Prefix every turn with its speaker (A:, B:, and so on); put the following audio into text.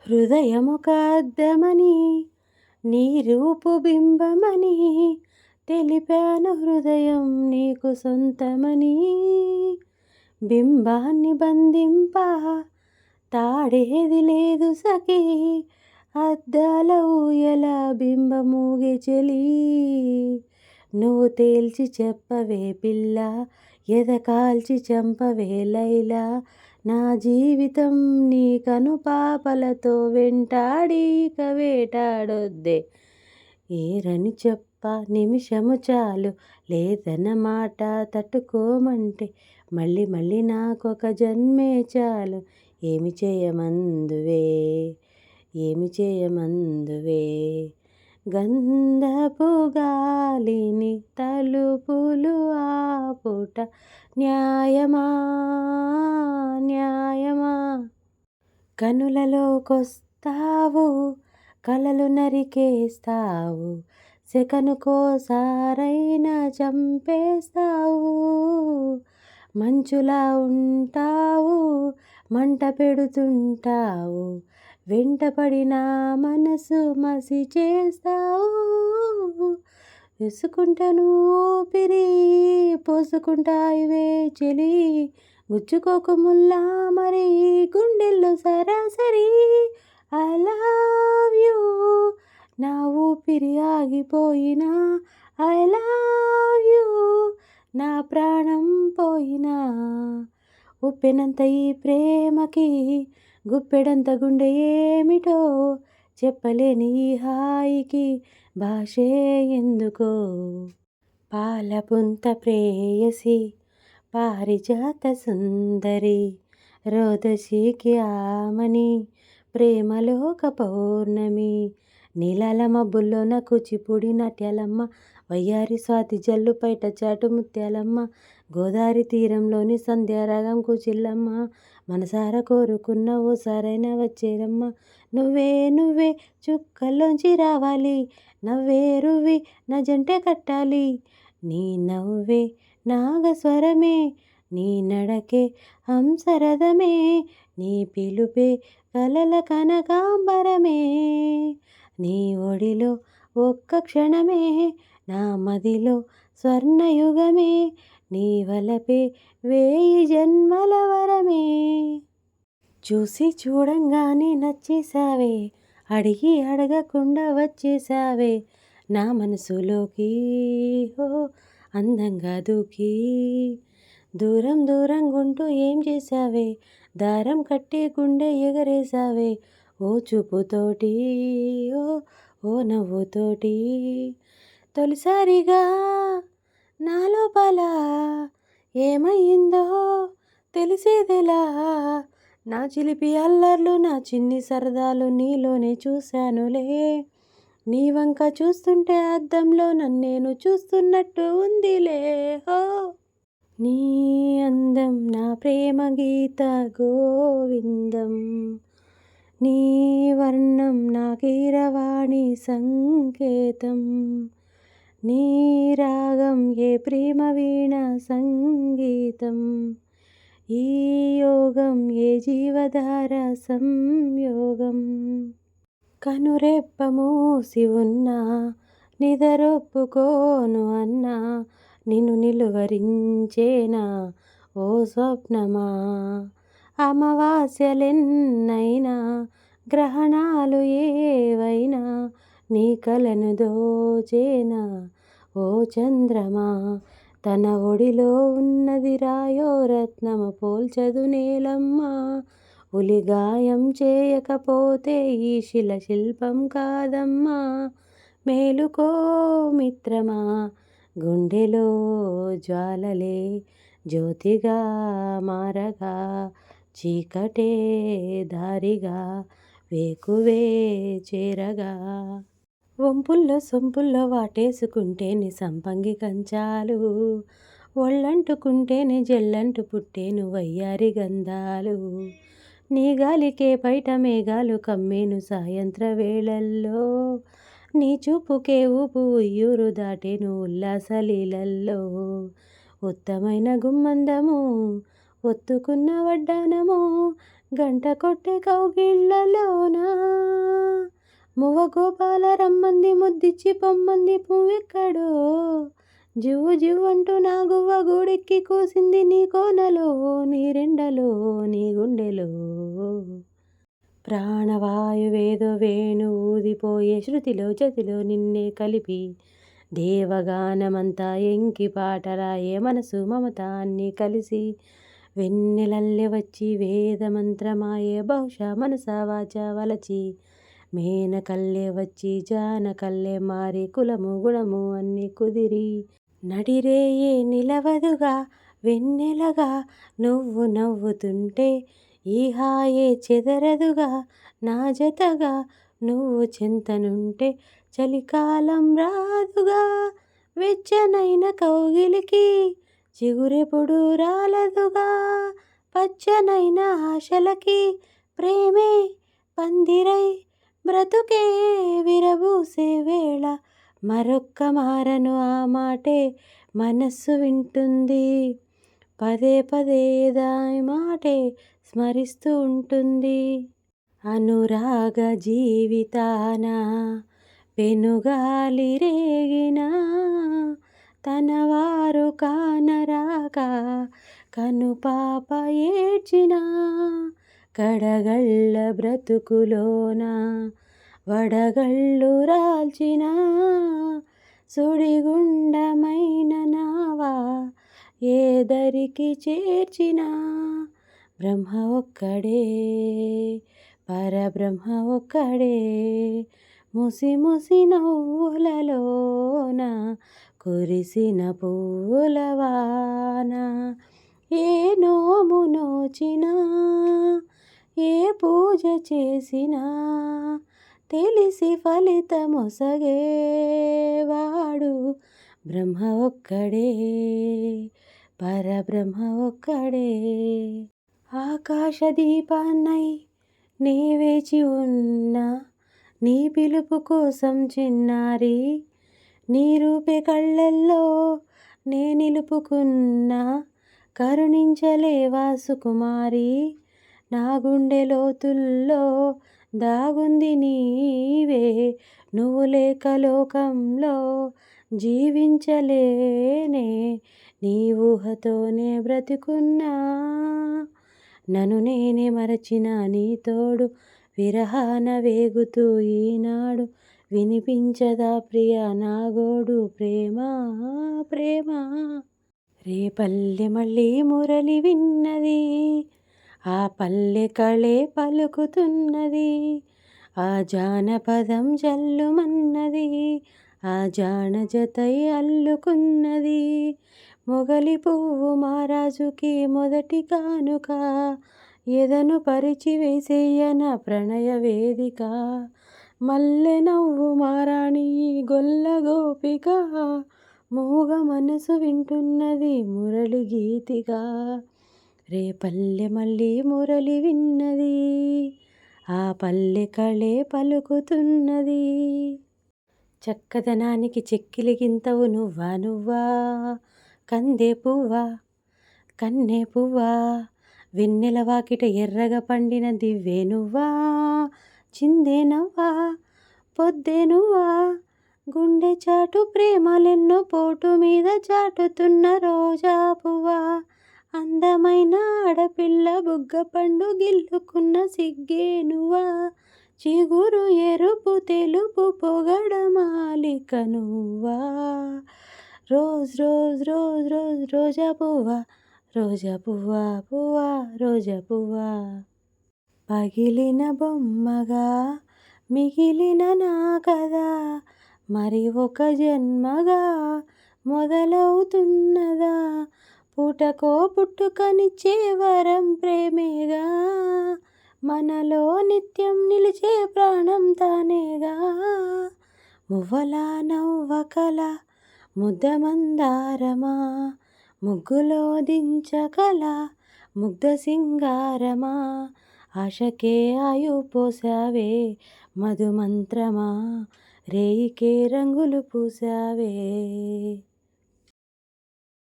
A: హృదయమొక అద్దమని నీ రూపు బింబమని తెలిపాను హృదయం నీకు సొంతమని. బింబాన్ని బంధింప తాడేది లేదు సఖీ, అద్దాల ఊయల బింబమూగే చెలి. నువ్వు తేల్చి చెప్పవే పిల్ల, ఎద కాల్చి చంపవే లైలా. నా జీవితం నీ కనుపాపలతో వెంటాడి ఇక వేటాడొద్దే. ఏరని చెప్ప నిమిషము చాలు, లేదన్నమాట తట్టుకోమంటే మళ్ళీ మళ్ళీ నాకొక జన్మే చాలు. ఏమి చేయమందువే, ఏమి చేయమందువే. గంధపు గాలిని తలుపులు ఆపుట న్యాయమా, న్యాయమా. కనులలోకొస్తావు, కలలు నరికేస్తావు, సెకనుకోసారైనా చంపేస్తావు. మంచులా ఉంటావు, మంట పెడుతుంటావు, వెంటపడిన మనసు మసి చేస్తావు. విసుకుంటాను ఊపిరి పోసుకుంటాయివే చెలి, గుచ్చుకోకముల్లా మరి గుండెల్లో సరాసరి. ఐ లవ్ యూ, నా ఊపిరి ఆగిపోయినా ఐ లవ్ యూ, నా ప్రాణం పోయినా. ఉప్పెనంత ఈ ప్రేమకి గుప్పెడంత గుండె ఏమిటో, చెప్పలేని ఈ హాయికి భాషే ఎందుకో. పాలపుంత ప్రేయసి పారిజాత సుందరి, రోదసీకి ఆమని ప్రేమలోక పౌర్ణమి. నీలాల మబ్బుల్లోన కూచిపూడి నాట్యాలమ్మ, వయ్యారి స్వాతి జల్లు పైట చాటు ముత్యాలమ్మ. గోదావరి తీరంలోని సంధ్యారాగం కూచిల్లమ్మ, మనసారా కోరుకున్న ఓసారైన వచ్చేరమ్మ. నువ్వే నువ్వే చుక్కల్లోంచి రావాలి, నవ్వే రువ్వి నా జంటే కట్టాలి. నీ నవ్వే నాగస్వరమే, నీ నడకే హంసరథమే, నీ పిలుపే కలల కనకాంబరమే. నీ ఒడిలో ఒక్క క్షణమే నా మదిలో స్వర్ణయుగమే, నీ వలపే 1000 జన్మల వరమే. చూసి చూడంగానే నచ్చేసావే, అడిగి అడగకుండా వచ్చేసావే నా మనసులోకి. హో అందంగా దూకి దూరం దూరంగుంటూ ఏం చేసావే, దారం కట్టి గుండె ఎగరేసావే. ఓ చూపుతోటి ఓ ఓ నవ్వుతోటి, తొలిసారిగా నా లోపల ఏమయ్యిందో తెలిసేదెలా. నా చిలిపి అల్లర్లు నా చిన్ని సరదాలు నీలోనే చూశానులే. నీ వంక చూస్తుంటే అద్దంలో నన్నేను చూస్తున్నట్టు ఉందిలే. హో నీ అందం నా ప్రేమ గీత గోవిందం, నీ వర్ణం నా కీరవాణి సంకేతం, నీ రాగం ఏ ప్రేమ వీణ సంగీతం. ఈ యోగం ఏ జీవధార సంయోగం. కనురెప్ప మూసి ఉన్నా నిదరొప్పుకోను అన్నా, నిన్ను నిలువరించేనా ఓ స్వప్నమా. అమావాస్యలెన్నైనా గ్రహణాలు ఏవైనా, నీ కలను దోచేనా ఓ చంద్రమా. తన ఒడిలో ఉన్నది రాయో రత్నము పోల్చదు నేలమ్మ, ఉలిగాయం చేయకపోతే ఈ శిల శిల్పం కాదమ్మా. మేలుకో మిత్రమా, గుండెలో జ్వాలలే జ్యోతిగా మారగా, చీకటే దారిగా వేకువే చేరగా. వంపుల్లో సొంపుల్లో వాటేసుకుంటేనే సంపంగి కంచాలు, ఒళ్ళంటుకుంటేనే జల్లంటు పుట్టేను వయ్యారి గంధాలు. నీ గాలికే బయట మేఘాలు కమ్మేను సాయంత్ర వేళల్లో, నీ చూపుకే ఊపు ఉయ్యూరు దాటేను ఉల్లాసలీలల్లో. ఉత్తమైన గుమ్మందము ఒత్తుకున్న వడ్డానము, గంట కొట్టే కౌగిళ్ళలోనా మువ్వ గోపాల రమ్మంది ముద్దిచ్చి పొమ్మంది పువ్వెక్కడో జివ్వు జివ్వంటూ నా గువ్వ గూడెక్కి కూసింది నీ కోనలో నీ రెండలో నీ గుండెలో ప్రాణవాయువేదో వేణు ఊదిపోయే శృతిలో జతిలో నిన్నే కలిపి దేవగానమంతా ఎంకి పాటరాయే మనసు మమత అన్నీ కలిసి వెన్నెలల్లె వచ్చి వేదమంత్రమాయే బహుశా మనస వాచ వలచి మేనకల్లే వచ్చి జానకల్లే మారి కులము గుణము అన్నీ కుదిరి నడిరేయే నిలవదుగా వెన్నెలగా నువ్వు నవ్వుతుంటే ఈ హాయే చెదరదుగా నా జతగా నువ్వు చింతనుంటే చలికాలం రాదుగా వెచ్చనైన కౌగిలికి చిగురెప్పుడు రాలదుగా పచ్చనైన ఆశలకి ప్రేమే పందిరై బ్రతుకే విరబూసే వేళ మరొక్క మారను ఆ మాటే మనస్సు వింటుంది పదే పదే దాని మాటే స్మరిస్తూ ఉంటుంది అనురాగ జీవితాన పెనుగాలి రేగిన తనవారు కానరాక కనుపాప ఏడ్చిన కడగళ్ళ బ్రతుకులోన వడగళ్ళు రాల్చిన సుడిగుండమైన నావా ఏదరికి చేర్చిన బ్రహ్మ ఒక్కడే పరబ్రహ్మ ఒక్కడే ముసి ముసి నవ్వులలోన కురిసిన పూలవాన ఏ నోము నోచినా ఏ పూజ చేసినా తెలిసి ఫలితమొసగేవాడు బ్రహ్మ ఒక్కడే పరబ్రహ్మ ఒక్కడే ఆకాశదీపాన్నై నే వేచి ఉన్నా నీ పిలుపు కోసం చిన్నారి నీ రూపే కళ్ళల్లో నే నిలుపుకున్నా కరుణించలేవా సుకుమారి నా గుండె లోతుల్లో దాగుంది నీవే నువ్వు లేక లోకంలో జీవించలేనే నీ ఊహతోనే బ్రతికున్నా నన్ను నేనే మరచిన నీ తోడు విరహాన వేగుతూ ఈనాడు వినిపించదా ప్రియ నాగోడు ప్రేమ ప్రేమ రేపల్లె మళ్ళీ మురళి విన్నది ఆ పల్లె కళే పలుకుతున్నది ఆ జానపదం జల్లుమన్నది ఆ జాన జతై అల్లుకున్నది మొగలి పువ్వు మహారాజుకి మొదటి కానుక ఎదను పరిచి వేసేయన ప్రణయ వేదిక మల్లె నవ్వు మారాణి గొల్ల గోపిక మూగ మనసు వింటున్నది మురళి గీతిగా రేపల్లె మళ్ళీ మురళి విన్నది ఆ పల్లె కళే పలుకుతున్నది చక్కదనానికి చెక్కిలి గింతవు నువ్వా నువ్వా కందే పువ్వా కన్నె పువ్వా వెన్నెల వాకిట ఎర్రగా పండిన దివ్వే నువ్వా చిందే నవ్వా పొద్దే నువ్వా గుండె చాటు ప్రేమలెన్నో పోటు మీద చాటుతున్న రోజా పువ్వా అందమైన ఆడపిల్ల బుగ్గ పండు గిల్లుకున్న సిగ్గే నువ్వా చిగురు ఎరుపు తెలుపు పొగడమాలిక నువ్వా రోజ్ రోజ్ రోజ్ రోజ్ రోజా పువ్వా రోజా పువ్వా పువ్వా రోజా పువ్వా పగిలిన బొమ్మగా మిగిలిన నా కదా మరి ఒక జన్మగా మొదలవుతున్నదా పుటకో పుట్టుకనిచ్చే వరం ప్రేమేగా మనలో నిత్యం నిలిచే ప్రాణం తానేగా మువ్వలా నవ్వకల ముద్దమందారమా ముగ్గులో దించకల ముగ్ధ సింగారమా ఆశకే ఆయు పోసావే మధుమంత్రమా రేయికే రంగులు పూసావే